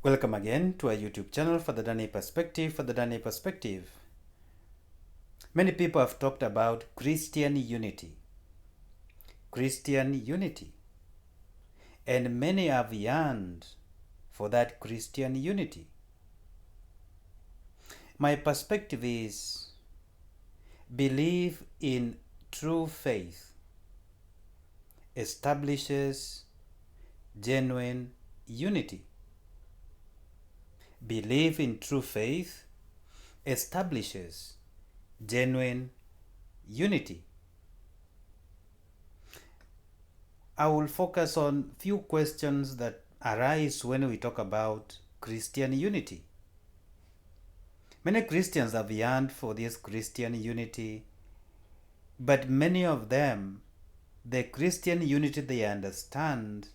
Welcome again to our YouTube channel for the Dane Perspective. Many people have talked about Christian unity. And many have yearned for that Christian unity. My perspective is belief in true faith establishes genuine unity. Belief in true faith establishes genuine unity. I will focus on few questions that arise when we talk about Christian unity. Many Christians have yearned for this Christian unity, but many of them, the Christian unity they understand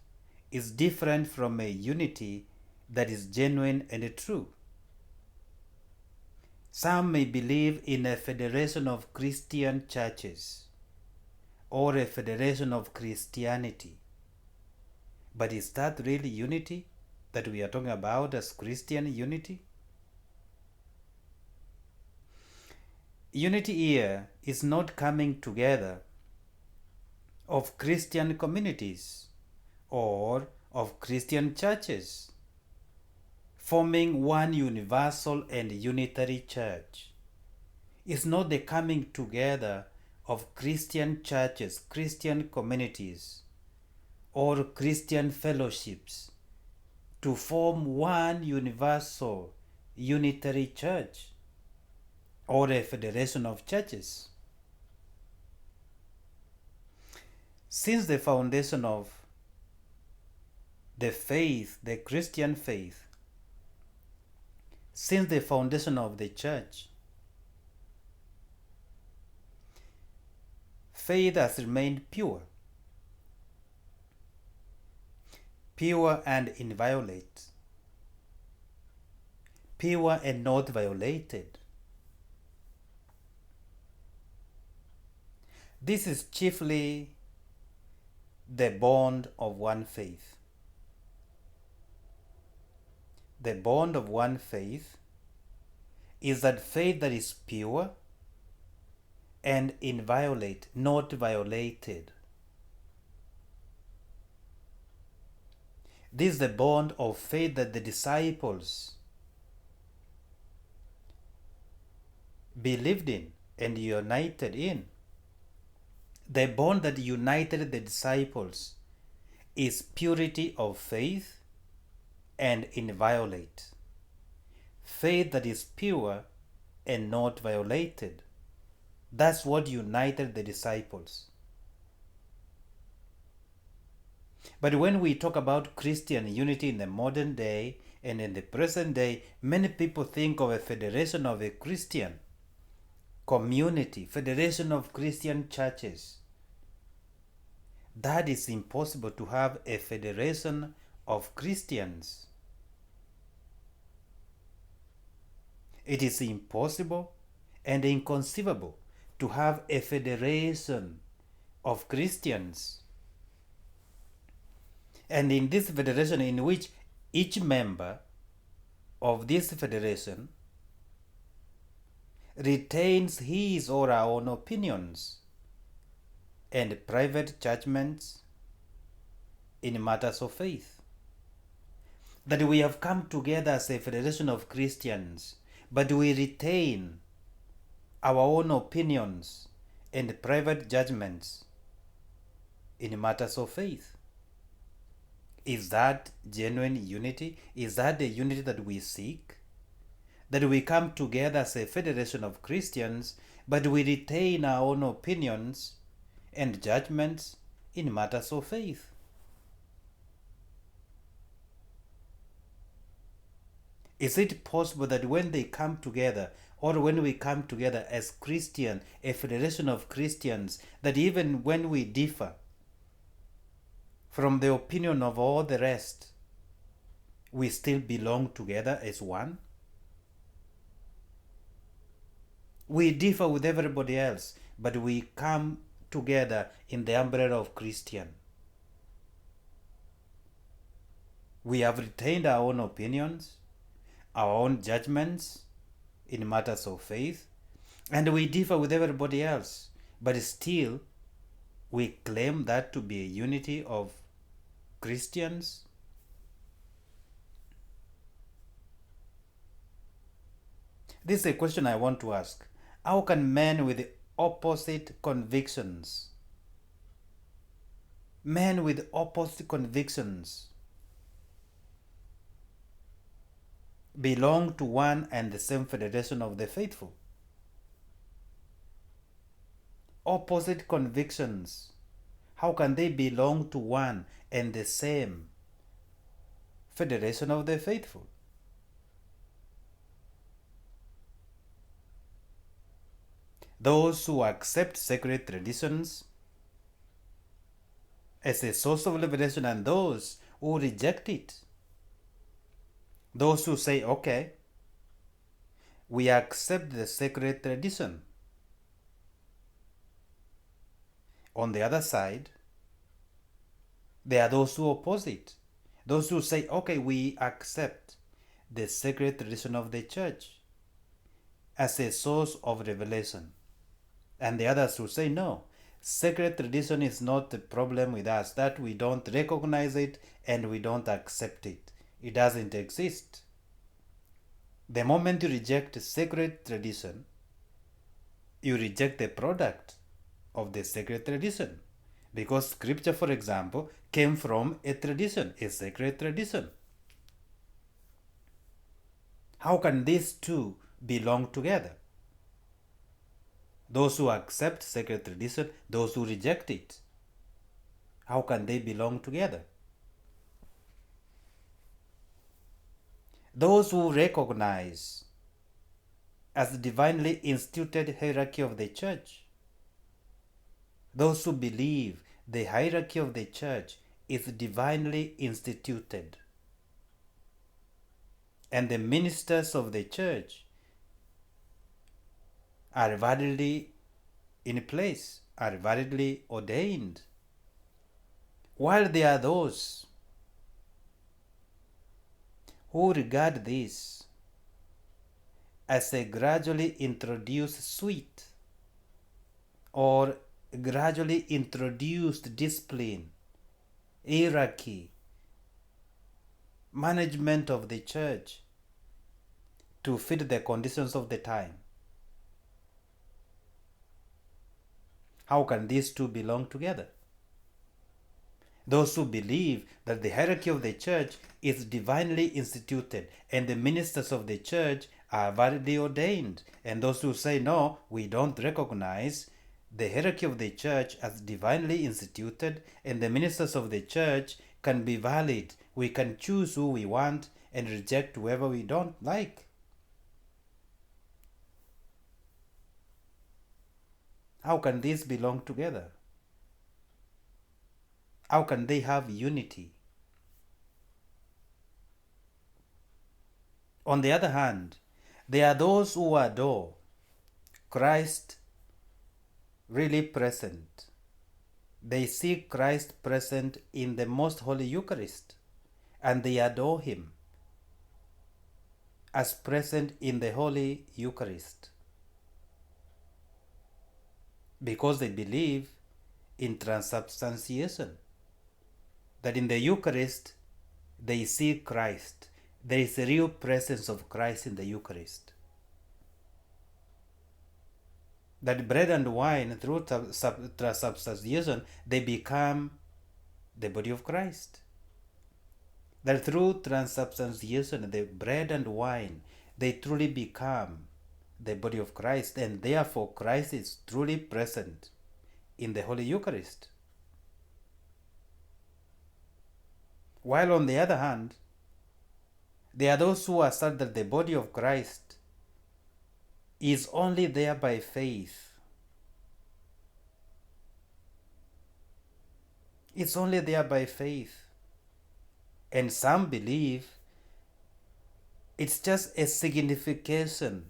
is different from a unity that is genuine and true. Some may believe in a federation of Christian churches or a federation of Christianity. But is that really unity that we are talking about as Christian unity? Unity here is not coming together of Christian communities or of Christian churches forming one universal and unitary church. It's not the coming together of Christian churches, Christian communities, or Christian fellowships to form one universal unitary church or a federation of churches. Since the foundation of the faith, the Christian faith, since the foundation of the church, faith has remained pure and inviolate, pure and not violated. This is chiefly the bond of one faith. The bond of one faith is that faith that is pure and inviolate, not violated. This is the bond of faith that the disciples believed in and united in. The bond that united the disciples is purity of faith and inviolate. Faith that is pure and not violated. That's what united the disciples. But when we talk about Christian unity in the modern day and in the present day, many people think of a federation of a Christian community, federation of Christian churches. That is impossible to have a federation of Christians. It is impossible and inconceivable to have a federation of Christians. And in this federation, in which each member of this federation retains his or her own opinions and private judgments in matters of faith. That we have come together as a federation of Christians, but we retain our own opinions and private judgments in matters of faith. Is that genuine unity? Is that the unity that we seek? That we come together as a federation of Christians, but we retain our own opinions and judgments in matters of faith. Is it possible that when they come together, or when we come together as Christian, a federation of Christians, that even when we differ from the opinion of all the rest, we still belong together as one? We differ with everybody else, but we come together in the umbrella of Christian. We have retained our own opinions, our own judgments in matters of faith, and we differ with everybody else, but still we claim that to be a unity of Christians. This is a question I want to ask. How can men with opposite convictions belong to one and the same federation of the faithful? Opposite convictions, how can they belong to one and the same federation of the faithful? Those who accept sacred traditions as a source of liberation and those who reject it. Those who say, okay, we accept the sacred tradition. On the other side, there are those who oppose it. Those who say, okay, we accept the sacred tradition of the church as a source of revelation. And the others who say, no, sacred tradition is not the problem with us, that we don't recognize it and we don't accept it. It doesn't exist. The moment you reject sacred tradition, you reject the product of the sacred tradition. Because scripture, for example, came from a tradition, a sacred tradition. How can these two belong together? Those who accept sacred tradition, those who reject it. How can they belong together? Those who recognize as the divinely instituted hierarchy of the church, those who believe the hierarchy of the church is divinely instituted, and the ministers of the church are validly in place, are validly ordained. While there are those who regard this as a gradually introduced sweet or gradually introduced discipline, hierarchy, management of the church to fit the conditions of the time. How can these two belong together? Those who believe that the hierarchy of the church is divinely instituted and the ministers of the church are validly ordained, and those who say, no, we don't recognize the hierarchy of the church as divinely instituted and the ministers of the church can be valid. We can choose who we want and reject whoever we don't like. How can these belong together? How can they have unity? On the other hand, there are those who adore Christ really present. They see Christ present in the most holy Eucharist, and they adore him as present in the holy Eucharist because they believe in transubstantiation, that in the Eucharist they see Christ. There is a real presence of Christ in the Eucharist. That bread and wine, through transubstantiation, they become the body of Christ. That through transubstantiation, the bread and wine, they truly become the body of Christ, and therefore Christ is truly present in the Holy Eucharist. While on the other hand, there are those who assert that the body of Christ is only there by faith. It's only there by faith. And some believe it's just a signification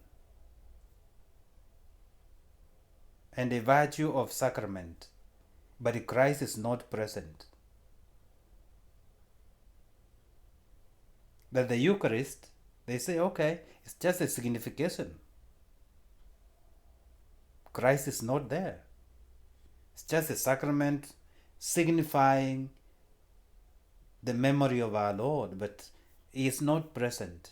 and a virtue of sacrament, but Christ is not present. That the Eucharist, they say, okay, it's just a signification. Christ is not there. It's just a sacrament signifying the memory of our Lord, but He is not present.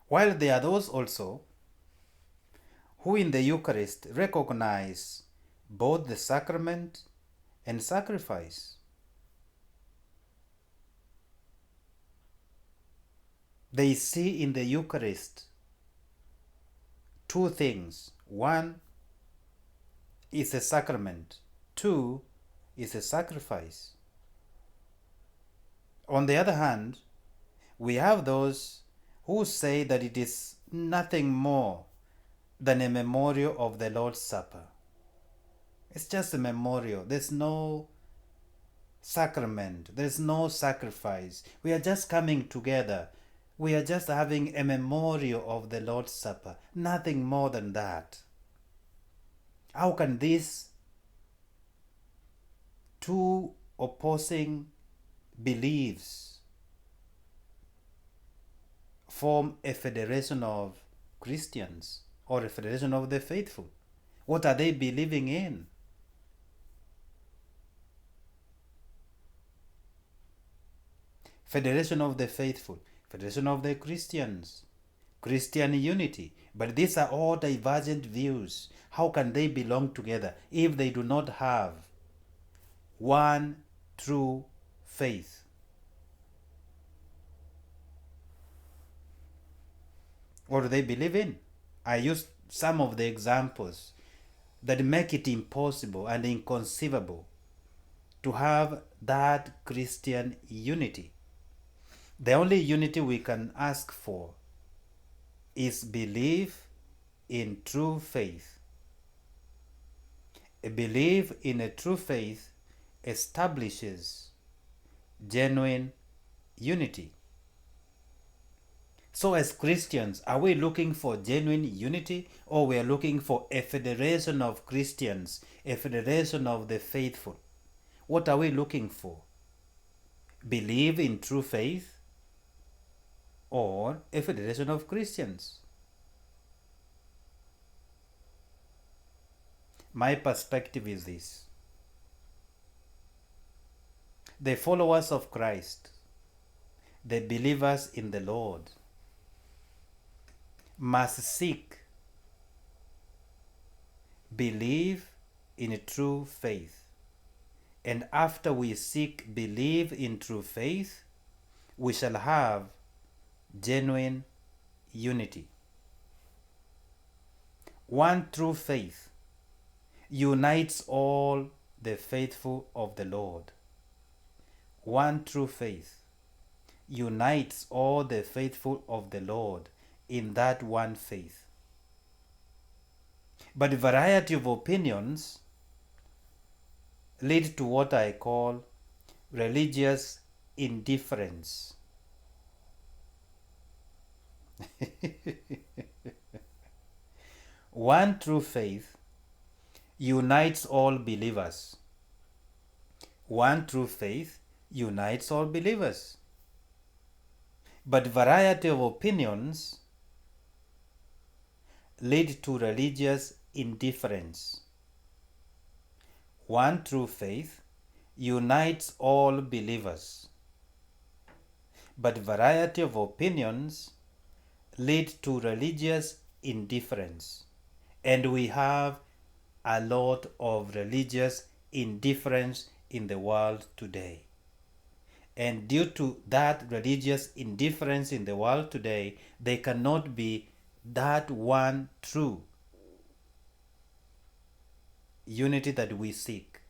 While there are those also who in the Eucharist recognize both the sacrament and sacrifice. They see in the Eucharist two things. One is a sacrament, two is a sacrifice. On the other hand, we have those who say that it is nothing more than a memorial of the Lord's Supper. It's just a memorial. There's no sacrament. There's no sacrifice. We are just coming together. We are just having a memorial of the Lord's Supper. Nothing more than that. How can these two opposing beliefs form a federation of Christians or a federation of the faithful? What are they believing in? Federation of the faithful, federation of the Christians, Christian unity. But these are all divergent views. How can they belong together if they do not have one true faith? What do they believe in? I used some of the examples that make it impossible and inconceivable to have that Christian unity. The only unity we can ask for is belief in true faith. A belief in a true faith establishes genuine unity. So as Christians, are we looking for genuine unity, or we are looking for a federation of Christians, a federation of the faithful? What are we looking for? Believe in true faith or a federation of Christians? My perspective is this. The followers of Christ, the believers in the Lord, must seek, believe in true faith. And after we seek, believe in true faith, we shall have genuine unity. One true faith unites all the faithful of the Lord. One true faith unites all the faithful of the Lord in that one faith. But a variety of opinions lead to what I call religious indifference. One true faith unites all believers. One true faith unites all believers. But variety of opinions lead to religious indifference. One true faith unites all believers. But variety of opinions lead to religious indifference. And we have a lot of religious indifference in the world today. And due to that religious indifference in the world today, there cannot be that one true unity that we seek.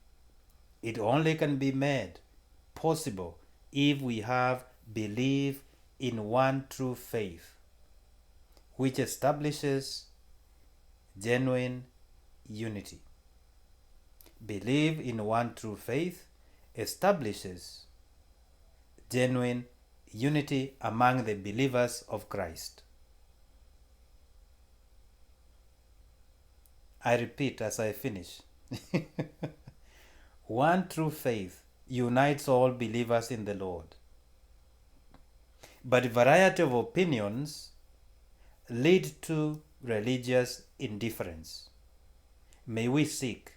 It only can be made possible if we have belief in one true faith, which establishes genuine unity. Believe in one true faith establishes genuine unity among the believers of Christ. I repeat as I finish. One true faith unites all believers in the Lord. But variety of opinions lead to religious indifference. May we seek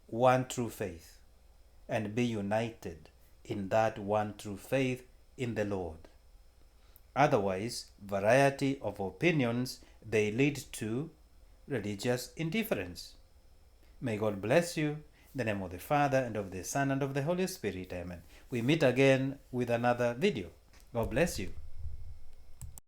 one true faith and be united in that one true faith in the Lord. Otherwise, variety of opinions, they lead to religious indifference. May God bless you. In the name of the Father, and of the Son, and of the Holy Spirit. Amen. We meet again with another video. God bless you.